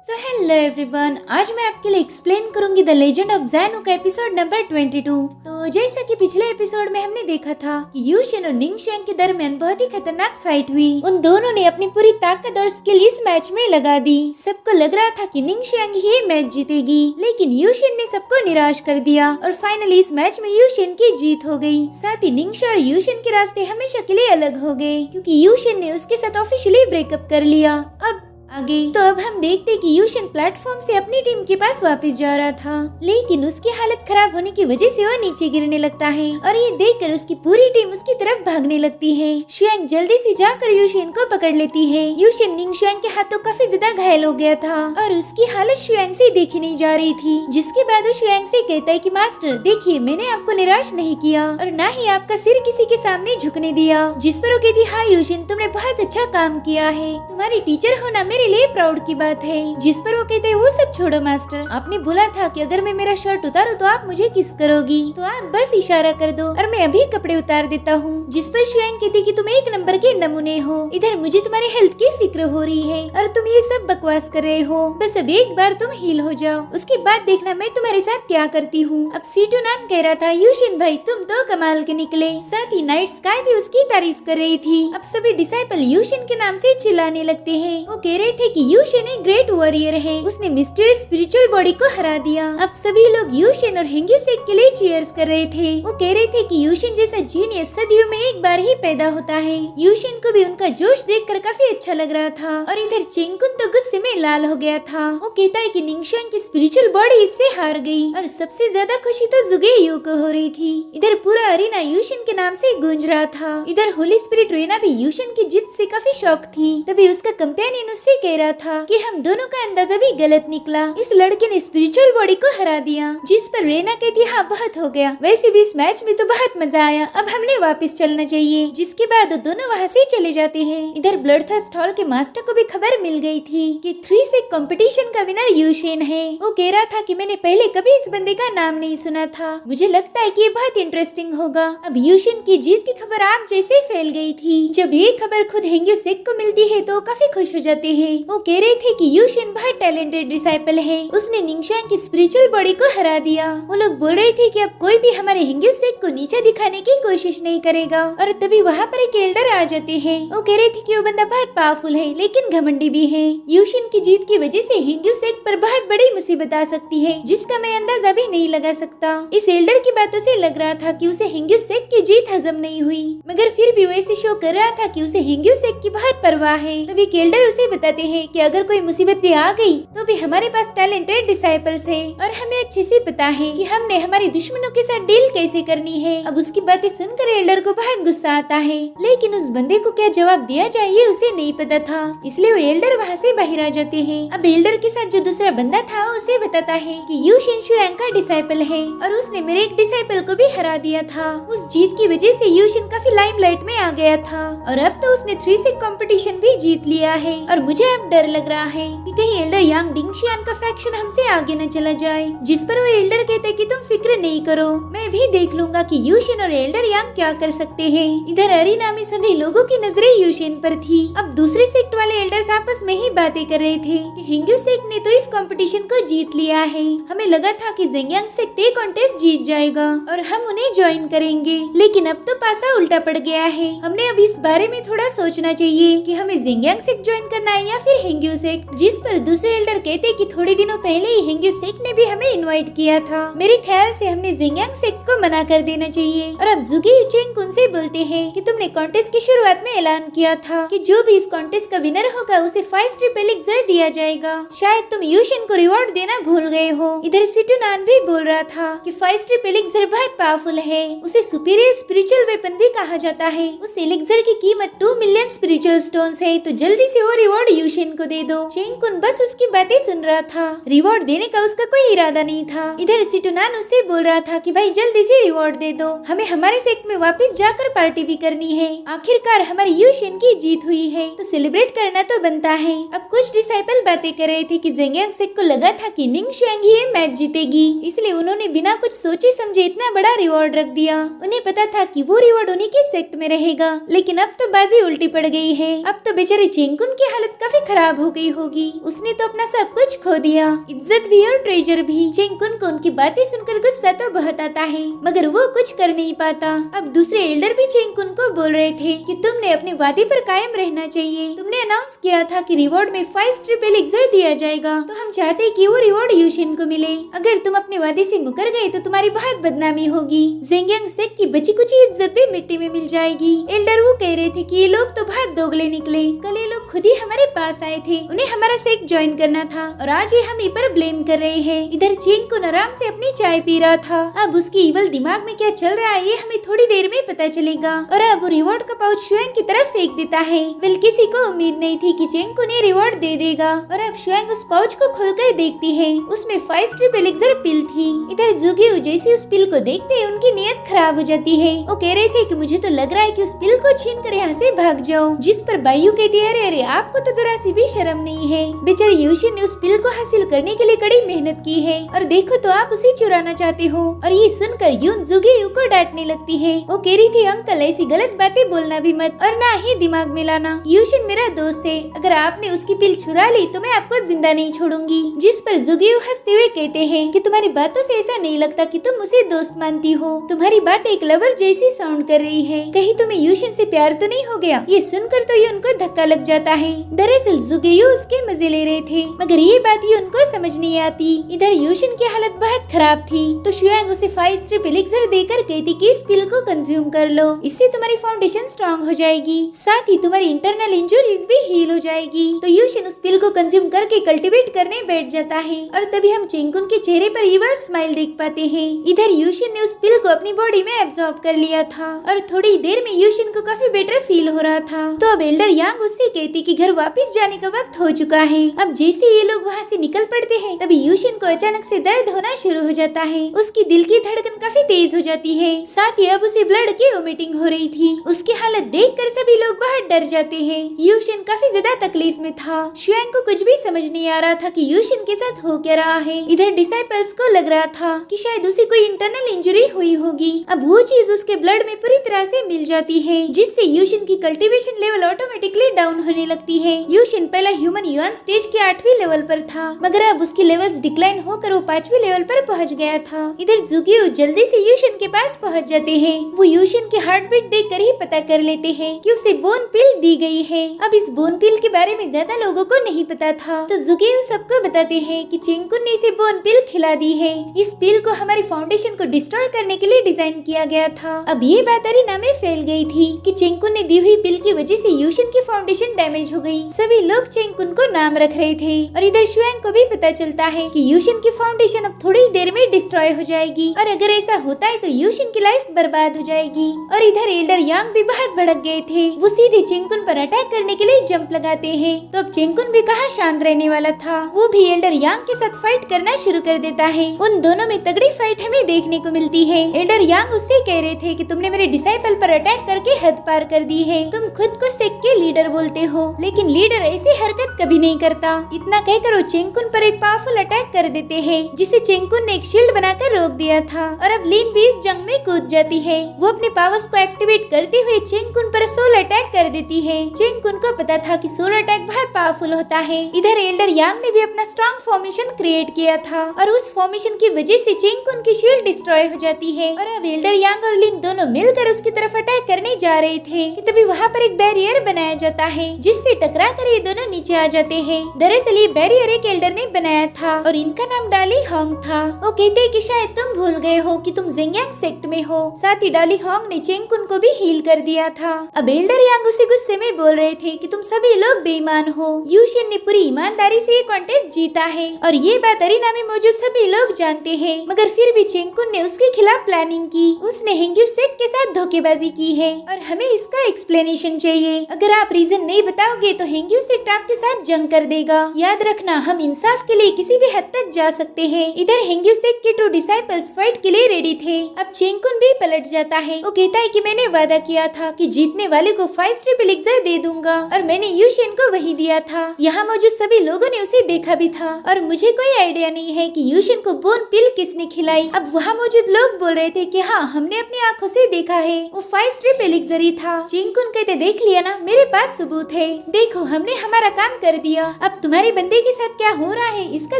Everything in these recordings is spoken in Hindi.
तो हेलो एवरीवन, आज मैं आपके लिए एक्सप्लेन करूंगी द लेजेंड ऑफ ज़ैनू का एपिसोड नंबर 22। तो जैसा कि पिछले एपिसोड में हमने देखा था कि यू शेन और निंग शेंग के दरमियान बहुत ही खतरनाक फाइट हुई। उन दोनों ने अपनी पूरी ताकत और स्किल इस मैच में लगा दी। सबको लग रहा था कि निंग शेंग ही मैच जीतेगी, लेकिन यू शेन ने सबको निराश कर दिया और फाइनली इस मैच में यू शेन की जीत हो गई। साथ ही निंग शेंग और यू शेन के रास्ते हमेशा के लिए अलग हो गए, क्योंकि यू शेन ने उसके साथ ऑफिशियली ब्रेकअप कर लिया। अब आगे तो अब हम देखते कि यू शेन प्लेटफॉर्म से अपनी टीम के पास वापस जा रहा था, लेकिन उसकी हालत खराब होने की वजह से वो नीचे गिरने लगता है और ये देखकर उसकी पूरी टीम उसकी तरफ भागने लगती है। शुएंग जल्दी से जाकर यू शेन को पकड़ लेती है। यू शेन निंग शुएंग के हाथों काफी ज्यादा घायल हो गया था और उसकी हालत शुएंग से देखी नहीं जा रही थी, जिसके बाद वो शुएंग से कहता है कि मास्टर देखिए, मैंने आपको निराश नहीं किया और न ही आपका सिर किसी के सामने झुकने दिया। जिस पर वो कहती, हाँ यू शेन, तुमने बहुत अच्छा काम किया है, तुम्हारी टीचर होना मेरे लिए प्राउड की बात है। जिस पर वो कहते हैं, वो सब छोड़ो मास्टर, आपने बोला था कि अगर मैं मेरा शर्ट उतारूं तो आप मुझे किस करोगी, तो आप बस इशारा कर दो और मैं अभी कपड़े उतार देता हूँ। जिस पर शुएंग कहती कि तुम एक नंबर के नमूने हो, इधर मुझे तुम्हारे हेल्थ की फिक्र हो रही है और तुम ये सब बकवास कर रहे हो, बस अब एक बार तुम हील हो जाओ, उसके बाद देखना मैं तुम्हारे साथ क्या करती हूँ। अब सीटू नान कह रहा था, यू शेन भाई तुम तो कमाल के निकले। साथ ही नाइट स्काई भी उसकी तारीफ कर रही थी। अब सभी डिसाइपल यू शेन के नाम से चिल्लाने लगते हैं। वो कह रहे थे कि यू शेन एक ग्रेट वॉरियर है, उसने मिस्टीरियस स्पिरिचुअल बॉडी को हरा दिया। अब सभी लोग यू शेन और हेंग्यू सेक के लिए चीयर्स कर रहे थे। वो कह रहे थे कि यू शेन जैसा जीनियस सदियों में एक बार ही पैदा होता है। यू शेन को भी उनका जोश देखकर काफी अच्छा लग रहा था और इधर चेंगकुन तो गुस्से में लाल हो गया था। वो कहता है कि निंग शेंग की स्पिरिचुअल बॉडी इससे हार गई और सबसे ज्यादा खुशी तो जुगे यू को हो रही थी। इधर पूरा अरीना यू शेन के नाम से गूंज रहा था। इधर होली स्पिरिट रेना भी यू शेन की जीत से काफी शॉक थी। तभी उसका कंपेनियन उससे कह रहा था कि हम दोनों का अंदाजा भी गलत निकला, इस लड़के ने स्पिरिचुअल बॉडी को हरा दिया। जिस पर रेना कहती, हाँ बहुत हो गया, वैसे भी इस मैच में तो बहुत मजा आया, अब हमें वापस चलना चाहिए। जिसके बाद वो दोनों वहाँ से चले जाते हैं। इधर ब्लडथर्स्ट हॉल के मास्टर को भी खबर मिल गई थी कि 3 से कंपटीशन का विनर यू शेन है। वो कह रहा था कि मैंने पहले कभी इस बंदे का नाम नहीं सुना था, मुझे लगता है कि ये बहुत इंटरेस्टिंग होगा। अब यू शेन की जीत की खबर आग जैसे फैल गई थी। जब ये खबर खुद हेंग्यू सेक को मिलती है तो काफी खुश हो जाते हैं। वो कह रहे थे कि यू शेन बहुत टैलेंटेड डिसाइपल है, उसने निंग शेंग की स्पिरिचुअल बॉडी को हरा दिया। वो लोग बोल रहे थे कि अब कोई भी हमारे हेंग्यू सेक को नीचे दिखाने की कोशिश नहीं करेगा। और तभी वहाँ पर एक एल्डर आ जाते हैं। वो कह रहे थे कि वो बंदा बहुत पावरफुल है लेकिन घमंडी भी है। यू शेन की जीत की वजह से हेंग्यू सेक पर बहुत बड़ी मुसीबत आ सकती है, जिसका मैं अंदाजा भी नहीं लगा सकता। इस एल्डर की बातों से लग रहा था कि उसे हेंग्यू सेक की जीत हजम नहीं हुई, मगर फिर भी वो ऐसे शो कर रहा था कि उसे हेंग्यू सेक की बहुत परवाह है। तभी एल्डर उसे बताते हैं कि अगर कोई मुसीबत भी आ गई तो भी हमारे पास टैलेंटेड डिसाइपल्स है और हमें अच्छे से पता है कि हमने हमारे दुश्मनों के साथ डील कैसे करनी है। अब उसकी बातें सुनकर एल्डर को बहुत गुस्सा आता है, लेकिन उस बंदे को क्या जवाब दिया जाए ये उसे नहीं पता था, इसलिए वो एल्डर वहाँ से बाहर आ जाते हैं। अब एल्डर के साथ जो दूसरा बंदा था उसे बताता है कि यू शेन शुएंग का डिसाइपल है और उसने मेरे एक डिसाइपल को भी हरा दिया था। उस जीत की वजह से यू शेन काफी लाइमलाइट में आ गया था और अब तो उसने 3 से कंपटीशन भी जीत लिया है। और मुझे अब डर लग रहा है कि कहीं एल्डर यांग डिंगशियान का फैक्शन हमसे आगे न चला जाए। जिस पर वो एल्डर कहते कि तुम फिक्र नहीं करो, मैं भी देख लूंगा कि यू शेन और एल्डर यांग क्या कर सकते हैं। इधर अरीना में सभी लोगों की नजरें यू शेन पर थी। अब दूसरे सेक्ट वाले एल्डर्स आपस में ही बातें कर रहे थे कि हेंग्यू सेक्ट ने तो इस कंपटीशन को जीत लिया है, हमें लगा था कि ज़ेंगियांग सेक्ट ये कॉन्टेस्ट जीत जाएगा और हम उन्हें ज्वाइन करेंगे, लेकिन अब तो पासा उल्टा पड़ गया है। हमने अब इस बारे में थोड़ा सोचना चाहिए कि हमें ज़ेंगियांग सेक्ट ज्वाइन करना है या फिर हेंग्यू सेक्ट। जिस पर दूसरे एल्डर कहते कि थोड़े दिनों पहले ही हेंग्यू सेक्ट ने भी हमें इनवाइट किया था, मेरे ख्याल से हमने ज़ेंगियांग सेक्ट को मना कर देना चाहिए। और अब जुगी युचेंग उनसे बोलते हैं कि तुमने कॉन्टेस्ट की शुरुआत में ऐलान किया था कि जो भी इस कॉन्टेस्ट का विनर होगा उसे 5 स्ट्रिप एलिक्सर दिया जाएगा, शायद तुम यू शेन को रिवॉर्ड देना भूल गए हो। इधर सिटुनान भी बोल रहा था कि 5 स्ट्रिप एलिक्सर बहुत पावरफुल है, उसे सुपीरियर स्पिरिचुअल वेपन भी कहा जाता है। उस एलिक्सर की कीमत 2 मिलियन स्पिरिचुअल स्टोन्स है, तो जल्दी से वो रिवॉर्ड यू शेन को दे दो। चेंगकुन बस उसकी बातें सुन रहा था, रिवॉर्ड देने का उसका कोई इरादा नहीं था। इधर सिटुनान उससे बोल रहा था कि भाई जल्दी से रिवॉर्ड दे दो, हमें हमारे सेक्ट में वापस जाकर पार्टी भी करनी है, आखिरकार हमारी यू शेन की जीत हुई है तो सेलिब्रेट करना तो बनता है। अब कुछ डिसाइपल बातें कर रहे थे कि ज़ेंगियांग सेक्ट को लगा था कि निंग शुएंग ही ये मैच जीतेगी, इसलिए उन्होंने बिना कुछ सोचे समझे इतना बड़ा रिवॉर्ड रख दिया। उन्हें पता था कि वो रिवॉर्ड उन्हीं के सेक्ट में रहेगा, लेकिन अब तो बाजी उल्टी पड़ गई है। अब तो बेचारे चेंगकुन की हालत काफी खराब हो गई होगी। उसने तो अपना सब कुछ खो दिया, इज्जत भी और ट्रेजर भी। चेंगकुन को उनकी बातें सुनकर गुस्सा तो बहुत आता है, मगर वो कुछ कर नहीं पाता। अब दूसरे एल्डर भी चेंगकुन को बोल रहे थे कि तुमने अपने वादे पर कायम रहना चाहिए। तुमने अनाउंस किया था कि रिवॉर्ड में 5 ट्रिप एलिक्सर दिया जाएगा, तो हम चाहते हैं कि वो रिवॉर्ड यूशिन को मिले। अगर तुम अपने वादे से मुकर गए तो तुम्हारी बहुत बदनामी होगी। ज़ेंगियांग सेक्ट की बची कुची इज्जत भी मिट्टी में मिल जाएगी। एल्डर वो कह रहे थे कि ये लोग तो बहुत दोगले निकले। कल ये लोग खुद ही हमारे पास आए थे, उन्हें हमारा सेक्ट ज्वाइन करना था और आज ये हम पर ब्लेम कर रहे हैं। इधर चेंगकुन आराम से अपनी चाय पी रहा था। अब उसकी इवल दिमाग में क्या चल रहा है ये हमें थोड़ी देर में पता चलेगा। और अब वो रिवॉर्ड का पाउच शुएंग की तरफ फेंक देता है। वेल किसी को उम्मीद नहीं थी कि चेंगकुन ये रिवॉर्ड दे देगा। और अब शुएंग उस पाउच को खोलकर देखती है, उसमें 5 ट्रिप एलिक्सर पिल थी। इधर जुगियो जैसे उस पिल को देखते ही उनकी नीयत खराब हो जाती है। वो कह रहे थे कि मुझे तो लग रहा है कि उस पिल को छीन कर यहाँ से भाग जाओ। जिस पर बायू कहती है, अरे आपको तो जरा सी भी शर्म नहीं है। बेचारे यूशिन ने उस पिल को हासिल करने के लिए कड़ी मेहनत की है और देखो तो आप उसे चुराना चाहते हो। और ये सुनकर यून जुगियो को डांटने लगती है। वो कह रही थी अंकल ऐसी गलत बातें बोलना भी मत और ना ही दिमाग में लाना। यूशिन मेरा दोस्त है, अगर आपने उसकी पिल चुरा ली तो मैं आपको जिंदा नहीं छोड़ूंगी। जिस पर जुगियो हंसते हुए कहते हैं कि तुम्हारी बातों से ऐसा नहीं लगता कि तुम उसे दोस्त मानती हो। तुम्हारी बात एक लवर जैसी साउंड कर रही है। कहीं तुम्हें यूशिन से प्यार तो नहीं हो गया? ये सुनकर तो ये उनको धक्का लग जाता है। दरअसल जुगियो उसके मजे ले रहे थे, मगर ये बात ये उनको समझ नहीं आती। इधर यूशिन की हालत बहुत खराब थी, तो शुएंग उसे 5 स्ट्रिप एलिक्सर देकर कहती कि इस पिल को कंज्यूम कर लो, इससे तुम्हारी फाउंडेशन स्ट्रांग हो जाएगी, साथ ही तुम्हारी इंटरनल इंजुरीज भी हील हो जाएगी। तो यूशिन उस पिल को कंज्यूम करके कल्टीवेट करने बैठ जाता है और तभी हम चेंगकुन के चेहरे पर ईवल स्माइल देख पाते हैं। इधर यूशिन ने उस पिल को अपनी बॉडी में एब्जॉर्ब कर लिया था और थोड़ी देर में यूशिन को काफी बेटर फील हो रहा था। तो अब एल्डर यांग उससे कहती कि घर वापस जाने का वक्त हो चुका है। अब जैसे ये लोग वहाँ से निकल पड़ते हैं तभी यूशिन को अचानक से दर्द होना शुरू हो जाता है। उसकी दिल की धड़कन काफी तेज हो जाती है, साथ ही अब उसे ब्लड की वोमिटिंग हो रही थी। उसकी हालत देखकर सभी लोग बहुत डर जाते हैं। यूशिन काफी ज्यादा तकलीफ में था। शुएंग को कुछ भी समझ नहीं आ रहा था कि यूशिन के साथ हो क्या रहा है। इधर डिसाइपल्स को लग रहा था कि शायद उसे कोई इंटरनल इंजरी हुई होगी। अब वो चीज उसके ब्लड में पूरी तरह से मिल जाती है, जिससे यूशिन की कल्टीवेशन लेवल ऑटोमेटिकली डाउन होने लगती है। यूशिन पहला ह्यूमन युआन स्टेज के 8वीं लेवल पर था, मगर अब उसकी लेवल्स डिक्लाइन होकर वो 5वीं लेवल पर पहुंच गया था। इधर जुगियो जल्दी से यूशिन के पास पहुंच जाते हैं। वो यूशिन की हार्ट बीट देखकर ही पता कर लेते हैं कि उसे बोन पिल दी गई है। अब इस बोन पिल के बारे में ज्यादा लोगों को नहीं पता था, तो जुगियो सबको बताते हैं कि चेंगकुन ने इसे बोन पिल खिला दी है। इस पिल को हमारी फाउंडेशन को डिस्ट्रॉय करने के लिए डिजाइन किया गया था। अब ये बात अरीना में फैल गई थी कि चेंगकुन ने दी हुई पिल की वजह से यूशिन की फाउंडेशन डैमेज हो गई। सभी लोग चेंगकुन को नाम रख रहे थे और इधर शुएंग को भी पता चलता है कि यूशिन की फाउंडेशन अब थोड़ी देर में डिस्ट्रॉय हो जाएगी और अगर ऐसा होता है तो यूशिन की लाइफ बर्बाद हो जाएगी। और इधर एल्डर यांग भी बहुत भड़क गए थे। वो सीधे चेंगकुन पर अटैक करने के लिए जंप लगाते हैं। तो अब चेंगकुन भी कहाँ शांत रहने वाला था, वो भी एल्डर यांग के साथ फाइट करना शुरू कर देता है। उन दोनों में तगड़ी फाइट हमें देखने को मिलती है। एल्डर यांग उससे कह रहे थे कि तुमने मेरे डिसाइपल पर अटैक करके हद पार कर दी है। तुम खुद को सेक्ट के लीडर बोलते हो, लेकिन लीडर ऐसी हरकत कभी नहीं करता। इतना कहकर वो चेंगकुन पर एक पावरफुल अटैक कर देते हैं, जिसे चेंगकुन ने एक शील्ड बनाकर रोक दिया था। और अब लीन भी इस जंग में कूद जाती है। वो अपने पावर्स को एक्टिवेट करते हुए चेंगकुन पर सोल अटैक कर देती है। चेंगकुन को पता था कि सोल अटैक बहुत पावरफुल होता है। इधर एल्डर यांग ने भी अपना स्ट्रॉन्ग फॉर्मेशन क्रिएट किया था और उस फॉर्मेशन की वजह से चेंगकुन की शील्ड डिस्ट्रॉय हो जाती है। और अब एल्डर यांग और लिन दोनों मिलकर उसकी तरफ अटैक करने जा रहे थे कि तभी वहाँ पर एक बैरियर बनाया जाता है, जिससे टकरा कर ये दोनों नीचे आ जाते हैं। दरअसल ये बैरियर एक एल्डर ने बनाया था और इनका नाम डाली होंग था। वो कहते हैं कि शायद तुम भूल गए हो कि तुम ज़ेंगियांग सेक्ट में हो। साथ ही डाली होंग ने चेंगकुन को भी हील कर दिया था। अब एल्डर यांग उसी गुस्से में बोल रहे थे कि तुम सभी लोग बेईमान हो। यूशिन ने पूरी ईमानदारी से ये कॉन्टेस्ट जीता है और ये बात अरीना में मौजूद सभी लोग जानते हैं, मगर फिर भी चेंगकुन ने उसके खिलाफ प्लानिंग की। उसने हेंग्यू सेक्ट के साथ धोखेबाजी की है और हमें इसका एक्सप्लेनेशन चाहिए। अगर आप रीजन नहीं बताओगे तो हेंग्यू सेक्ट आपके साथ जंग कर देगा। याद रखना, हम इंसान इंसाफ के लिए किसी भी हद तक जा सकते हैं। इधर हेंग्यूसेक के 2 डिसाइपल्स फाइट के लिए रेडी थे। अब चेंगकुन भी पलट जाता है। वो कहता है कि मैंने वादा किया था कि जीतने वाले को 5 स्ट्रिप एलिक्सर दे दूंगा और मैंने यूशियन को वही दिया था। यहाँ मौजूद सभी लोगों ने उसे देखा भी था और मुझे कोई आइडिया नहीं है कि यूशियन को बोन पिल किसने खिलाई। अब वहाँ मौजूद लोग बोल रहे थे कि हाँ, हमने अपनी आंखों से देखा है, वो 5 स्ट्रिप एलिक्सर ही था। चेंगकुन कहते, देख लिया ना, मेरे पास सबूत है, देखो हमने हमारा काम कर दिया। अब तुम्हारे बंदे के साथ क्या हो रहा है इसका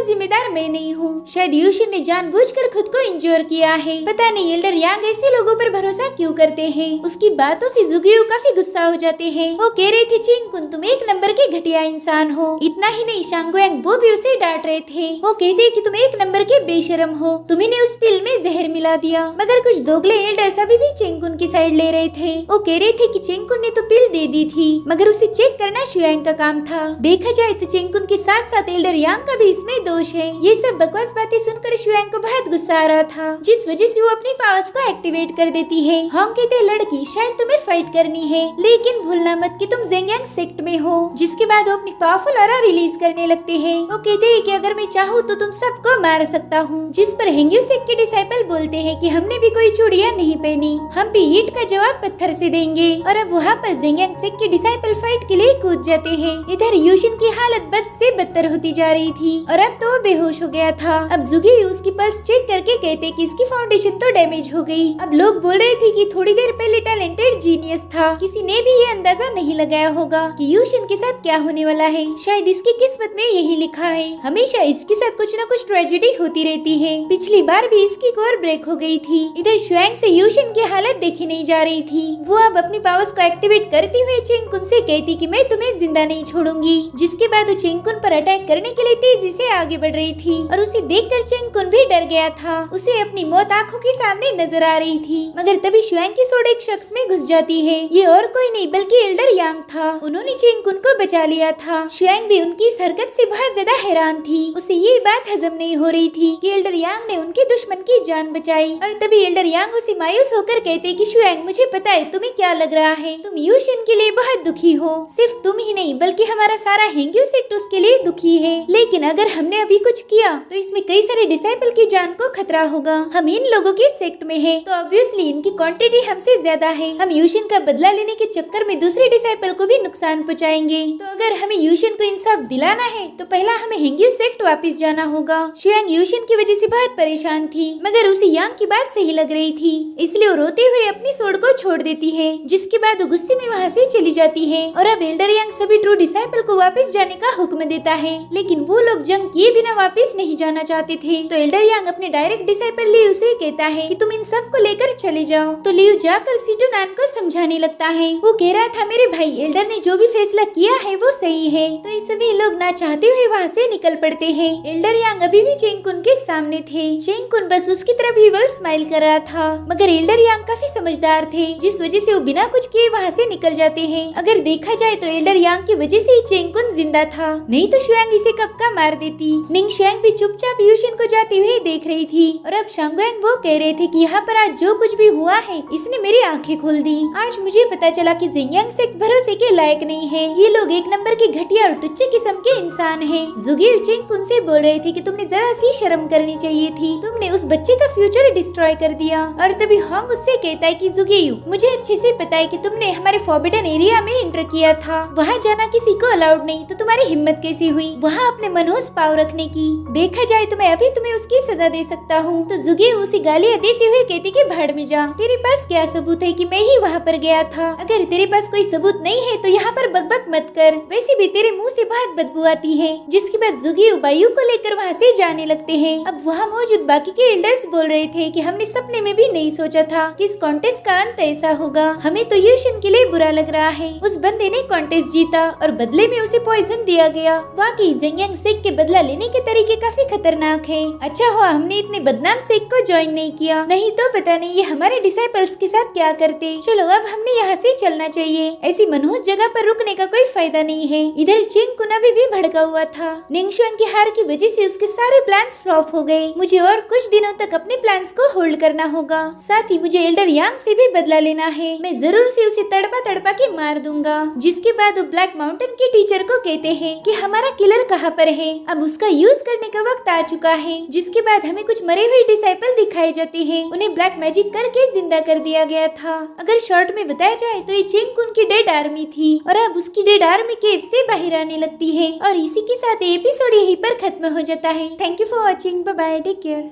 जिम्मेदार मैं नहीं हूँ। शायद यूशियन ने जानबूझकर खुद को इंजोर किया है। पता नहीं एल्डर यांग ऐसे लोगों पर भरोसा क्यों करते हैं। उसकी बातों से जुगियो काफी गुस्सा हो जाते हैं। वो कह रहे थे, चेंगकुन तुम एक नंबर के घटिया इंसान हो। इतना ही नहीं, शांगोयांग वो भी उसे डांट रहे थे। वो कहते कि तुम एक नंबर के बेशरम हो, तुम्ही ने उस पिल में जहर मिला दिया। मगर कुछ दोगले एल्डर्स अभी भी चेंगकुन की साइड ले रहे थे। वो कह रहे थे कि चेंगकुन ने तो पिल दे दी थी, मगर उसे चेक करना शुयांग का काम था। देखा जाए तो चेंगकुन के साथ साथ एल्डर यांग का भी इसमें दोष है। ये सब बकवास बातें सुनकर शुयांग को बहुत गुस्सा आ रहा था, जिस वजह से वो अपनी पावर्स को एक्टिवेट कर देती है। हम कहते, लड़की शायद तुम्हें फाइट करनी है, लेकिन भूलना मत कि तुम ज़ेंगियांग सेक्ट में हो। जिसके बाद वो अपनी पावरफुल ऑरा रिलीज करने लगते हैं। वो कहते हैं कि अगर मैं चाहूँ तो तुम सबको मार सकता हूँ। जिस पर हेंग्यूसेक के डिसाइपल बोलते हैं कि हमने भी कोई चूड़ियाँ नहीं पहनी, हम भी ईंट का जवाब पत्थर से देंगे। और अब वहाँ पर ज़ेंगियांग सेक्ट के डिसाइपल फाइट के लिए कूद जाते हैं। इधर यूशिन की हालत बद से बदतर होती जा रही थी और अब तो वो बेहोश हो गया था। अब जुगी उसकी पल्स चेक करके कहते कि इसकी फाउंडेशन तो डैमेज हो गई। अब लोग बोल रहे थे कि थोड़ी देर पहले टैलेंटेड जीनियस था, किसी ने भी ये अंदाजा नहीं लगाया होगा कि यूशिन के साथ क्या होने वाला है। शायद इसकी किस्मत में यही लिखा है, हमेशा इसके साथ कुछ न कुछ ट्रेजेडी होती रहती है। पिछली बार भी इसकी कोर ब्रेक हो गई थी। इधर शुयांग से यूशिन की हालत देखी नहीं जा रही थी। वो अब अपनी पावर्स को एक्टिवेट करते हुए चेंगकुन से कहती कि मैं तुम्हें जिंदा नहीं छोड़ूंगी। जिसके बाद वो चेंगकुन पर अटैक करने के लिए तेजी से आगे बढ़ रही थी और उसे देखकर चेंगकुन भी डर गया था। उसे अपनी मौत आंखों के सामने नजर आ रही थी। मगर तभी शुयांग की सोड एक शख्स में घुस जाती है। ये और कोई नहीं बल्कि एल्डर यांग था। उन्होंने चेंगकुन को बचा लिया था। शुयांग भी उनकी इस हरकत से बहुत ज्यादा हैरान थी। उसे ये बात हजम नहीं हो रही थी कि एल्डर यांग ने उनके दुश्मन की जान बचाई। और तभी एल्डर यांग उसे मायूस होकर कहते कि शुयांग, मुझे पता है तुम्हें क्या लग रहा है, तुम यूशिन के लिए बहुत दुखी हो। सिर्फ तुम ही नहीं बल्कि हमारा सारा हेंग्यू सेक्ट उसके लिए दुखी है। लेकिन अगर हमने अभी कुछ किया तो इसमें कई सारे डिसाइपल की जान को खतरा होगा। हम इन लोगों के सेक्ट में हैं, तो ऑब्वियसली इनकी क्वांटिटी हमसे ज्यादा है। हम यूशिन का बदला लेने के चक्कर में दूसरे डिसाइपल को भी नुकसान पहुंचाएंगे। तो अगर हमें यूशिन को इंसाफ दिलाना है तो पहला हमें हेंग्यू सेक्ट वापस जाना होगा। शुयांग यूशिन की वजह से बहुत परेशान थी, मगर उसे यांग की बात सही लग रही थी, इसलिए वो रोते हुए अपनी सोड को छोड़ देती है। जिसके बाद वो गुस्से में वहाँ से चली जाती है। और अब एल्डर यांग सभी ट्रू डिसाइपल को वापस जाने का हुक्म देता है, लेकिन वो लोग जंग किए बिना वापस नहीं जाना चाहते थे। तो एल्डर यांग अपने डायरेक्ट डिसाइपल लियू से कहता है कि तुम इन सब को लेकर चले जाओ। तो लियू जाकर सिटोनान को समझाने लगता है। वो कह रहा था, मेरे भाई एल्डर ने जो भी फैसला किया है वो सही है। तो ये सभी लोग ना चाहते हुए वहाँ से निकल पड़ते हैं। एल्डर यांग अभी भी चेंगकुन के सामने थे। चेंगकुन बस उसकी तरफ ही स्माइल कर रहा था, मगर एल्डर यांग काफी समझदार थे, जिस वजह से वो बिना कुछ किए वहाँ से निकल जाते हैं। अगर देखा जाए तो एल्डर यांग की वजह से ही चेंगकुन जिंदा था, नहीं तो शुयांग इसे कब का मार देती। निंग शुयांग भी चुपचाप यूशिन को जाते हुए देख रही थी। और अब शांगोयांग वो कह रहे थे कि यहाँ पर आज जो कुछ भी हुआ है इसने मेरी आंखें खोल दी। आज मुझे पता चला कि ज़ेंगियांग सेक्ट भरोसे के लायक नहीं है। ये लोग एक नंबर के घटिया और टुच्चे किस्म के इंसान हैं। जुगी चेंगकुन से बोल रहे थे कि तुमने जरा सी शर्म करनी चाहिए थी, तुमने उस बच्चे का फ्यूचर डिस्ट्रॉय कर दिया। और तभी होंग उससे कहता है कि जुगेयू, मुझे अच्छे से पता है कि तुमने हमारे फॉरबिडन एरिया में एंटर किया था, वहाँ जाना किसी को अलाउड नहीं, तो तुम्हारी हिम्मत कैसी हुई वहाँ अपने मनहूस पाव रखने की। देखा जाए तो मैं अभी तुम्हें उसकी सजा दे सकता हूँ। तो जुगेयू उसे गालियाँ देते हुए कहती कि भाड़ में जा, तेरे पास क्या सबूत है कि मैं ही वहाँ पर गया था? अगर तेरे पास कोई सबूत नहीं है तो यहाँ पर बकबक मत कर, वैसे भी तेरे मुँह से बहुत बदबू आती है। जिसके बाद जुगेयू बायू को लेकर वहाँ से जाने लगते हैं। अब वहाँ मौजूद बाकी के एल्डर्स बोल रहे थे कि हमने सपने में भी नहीं सोचा था कि इस कॉन्टेस्ट का अंत ऐसा होगा। हमें तो यूशिन के लिए बुरा लग रहा है, उस बंदे ने कॉन्टेस्ट जीता और बदले में उसे पॉइजन दिया गया। वाकई ज़ेंगियांग सेक्ट के बदला लेने के तरीके काफी खतरनाक है। अच्छा हुआ हमने इतने बदनाम सेक्ट को ज्वाइन नहीं किया, नहीं तो पता नहीं ये हमारे डिसाइपल्स के साथ क्या करते। चलो अब हमने यहाँ से चलना चाहिए, ऐसी मनहूस जगह पर रुकने का कोई फायदा नहीं है। इधर चेंगकुन अभी भी भड़का हुआ था। निंग शुयांग की हार की वजह से उसके सारे प्लान्स फ्लॉप हो गए। मुझे और कुछ दिनों तक अपने प्लान्स को होल्ड करना होगा, साथ ही मुझे एल्डर यांग से भी बदला लेना है। मैं जरूर से उसे तड़पा तड़पा के मार दूंगा। जिसके बाद वो ब्लैक माउंटेन के टीचर को कहते हैं कि हमारा किलर कहाँ पर है। अब उसका यूज करने का वक्त आ चुका है, जिसके बाद हमें कुछ मरे हुए डिसाइपल दिखाए जाते हैं। उन्हें ब्लैक मैजिक करके जिंदा कर दिया गया था। अगर शॉर्ट में बताया जाए तो ये चेंगकुन की डेड आर्मी थी और अब उसकी डेड आर्मी केव से बाहर आने लगती है। और इसी के साथ एपिसोड यहीं पर खत्म हो जाता है। Thank you for watching, bye bye, take care.